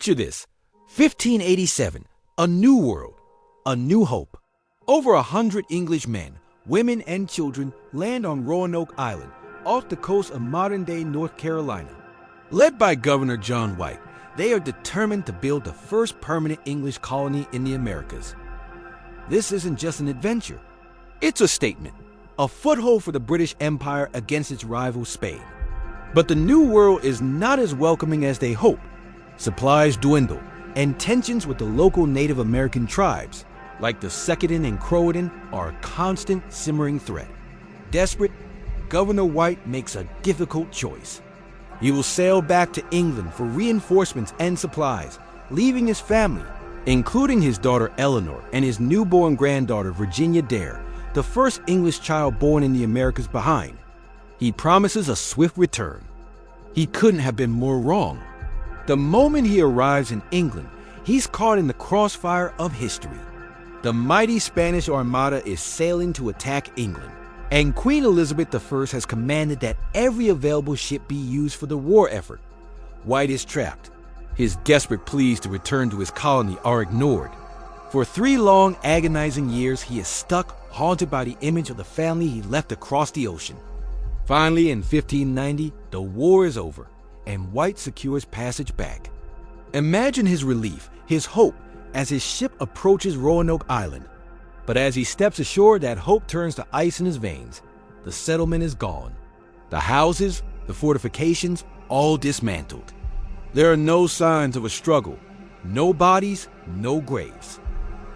Picture this, 1587, a new world, a new hope. Over 100 English men, women, and children land on Roanoke Island, off the coast of modern-day North Carolina. Led by Governor John White, they are determined to build the first permanent English colony in the Americas. This isn't just an adventure. It's a statement, a foothold for the British Empire against its rival Spain. But the New World is not as welcoming as they hoped. Supplies dwindle, and tensions with the local Native American tribes, like the Secedon and Croatan, are a constant simmering threat. Desperate, Governor White makes a difficult choice. He will sail back to England for reinforcements and supplies, leaving his family, including his daughter Eleanor and his newborn granddaughter Virginia Dare, the first English child born in the Americas, behind. He promises a swift return. He couldn't have been more wrong. The moment he arrives in England, he's caught in the crossfire of history. The mighty Spanish Armada is sailing to attack England, and Queen Elizabeth I has commanded that every available ship be used for the war effort. White is trapped. His desperate pleas to return to his colony are ignored. For 3 long, agonizing years, he is stuck, haunted by the image of the family he left across the ocean. Finally, in 1590, the war is over, and White secures passage back. Imagine his relief, his hope, as his ship approaches Roanoke Island. But as he steps ashore, that hope turns to ice in his veins. The settlement is gone. The houses, the fortifications, all dismantled. There are no signs of a struggle, no bodies, no graves.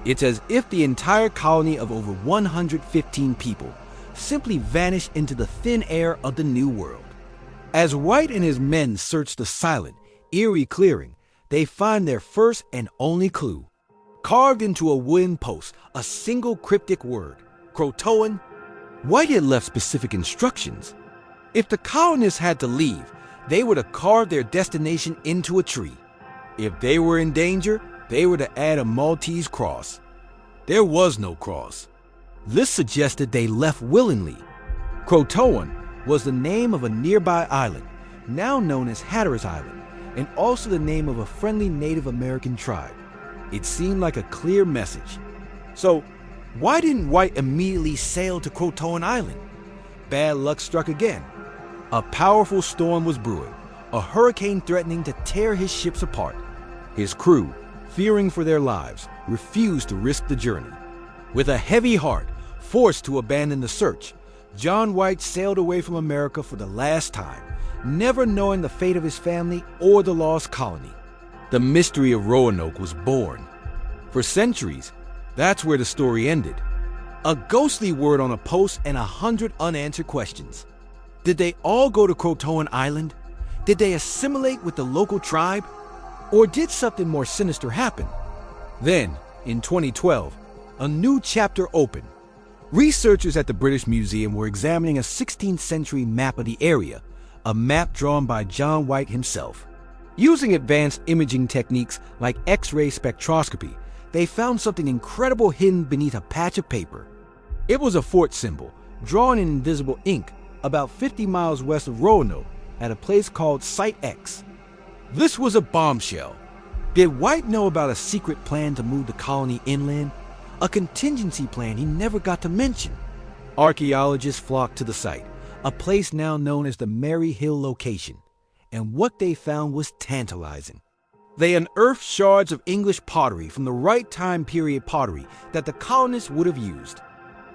It's as if the entire colony of over 115 people simply vanished into the thin air of the New World. As White and his men search the silent, eerie clearing, they find their first and only clue. Carved into a wooden post, a single cryptic word, Croatoan. White had left specific instructions. If the colonists had to leave, they were to carve their destination into a tree. If they were in danger, they were to add a Maltese cross. There was no cross. This suggested they left willingly. Croatoan was the name of a nearby island, now known as Hatteras Island, and also the name of a friendly Native American tribe. It seemed like a clear message. So, why didn't White immediately sail to Croatoan Island? Bad luck struck again. A powerful storm was brewing, a hurricane threatening to tear his ships apart. His crew, fearing for their lives, refused to risk the journey. With a heavy heart, forced to abandon the search, John White sailed away from America for the last time, never knowing the fate of his family or the lost colony. The mystery of Roanoke was born. For centuries, that's where the story ended. A ghostly word on a post and 100 unanswered questions. Did they all go to Croatoan Island? Did they assimilate with the local tribe? Or did something more sinister happen? Then, in 2012, a new chapter opened. Researchers at the British Museum were examining a 16th century map of the area, a map drawn by John White himself. Using advanced imaging techniques like X-ray spectroscopy, they found something incredible hidden beneath a patch of paper. It was a fort symbol, drawn in invisible ink, about 50 miles west of Roanoke, at a place called Site X. This was a bombshell. Did White know about a secret plan to move the colony inland? A contingency plan he never got to mention? Archaeologists flocked to the site, a place now known as the Mary Hill location, and what they found was tantalizing. They unearthed shards of English pottery from the right time period pottery that the colonists would have used.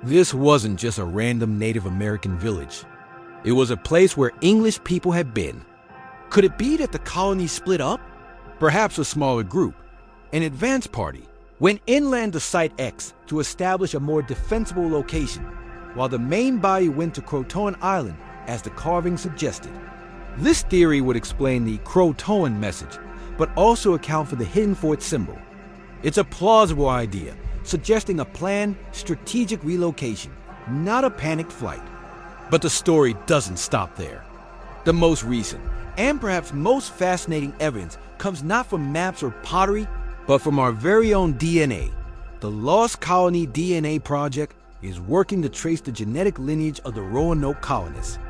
This wasn't just a random Native American village. It was a place where English people had been. Could it be that the colony split up? Perhaps a smaller group, an advance party, went inland to Site X to establish a more defensible location, while the main body went to Croatoan Island as the carving suggested. This theory would explain the Croatoan message, but also account for the hidden fort symbol. It's a plausible idea, suggesting a planned, strategic relocation, not a panicked flight. But the story doesn't stop there. The most recent, and perhaps most fascinating evidence comes not from maps or pottery, but from our very own DNA. The Lost Colony DNA Project is working to trace the genetic lineage of the Roanoke colonists.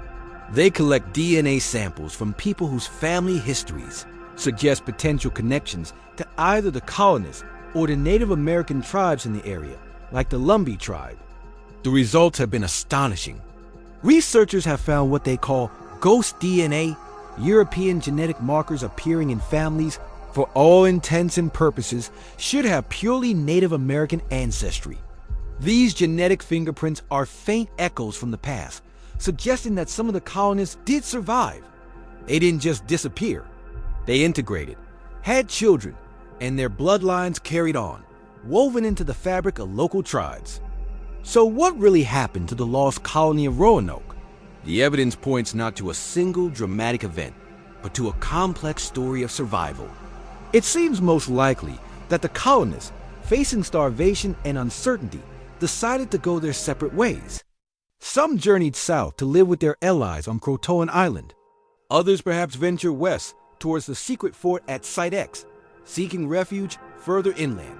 They collect DNA samples from people whose family histories, suggest potential connections to either the colonists or the Native American tribes in the area, like the Lumbee tribe. The results have been astonishing. Researchers have found what they call ghost DNA, European genetic markers appearing in families for all intents and purposes should have purely Native American ancestry. These genetic fingerprints are faint echoes from the past, suggesting that some of the colonists did survive. They didn't just disappear. They integrated, had children, and their bloodlines carried on, woven into the fabric of local tribes. So what really happened to the lost colony of Roanoke? The evidence points not to a single dramatic event, but to a complex story of survival. It seems most likely that the colonists, facing starvation and uncertainty, decided to go their separate ways. Some journeyed south to live with their allies on Croatoan Island. Others perhaps ventured west towards the secret fort at Site X, seeking refuge further inland.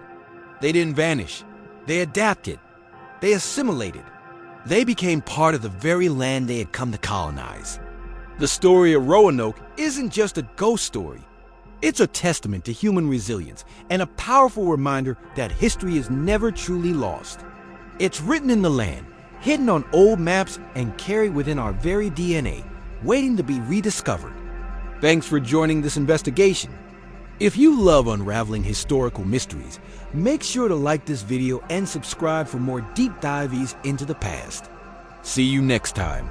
They didn't vanish. They adapted. They assimilated. They became part of the very land they had come to colonize. The story of Roanoke isn't just a ghost story. It's a testament to human resilience and a powerful reminder that history is never truly lost. It's written in the land, hidden on old maps, and carried within our very DNA, waiting to be rediscovered. Thanks for joining this investigation. If you love unraveling historical mysteries, make sure to like this video and subscribe for more deep dives into the past. See you next time.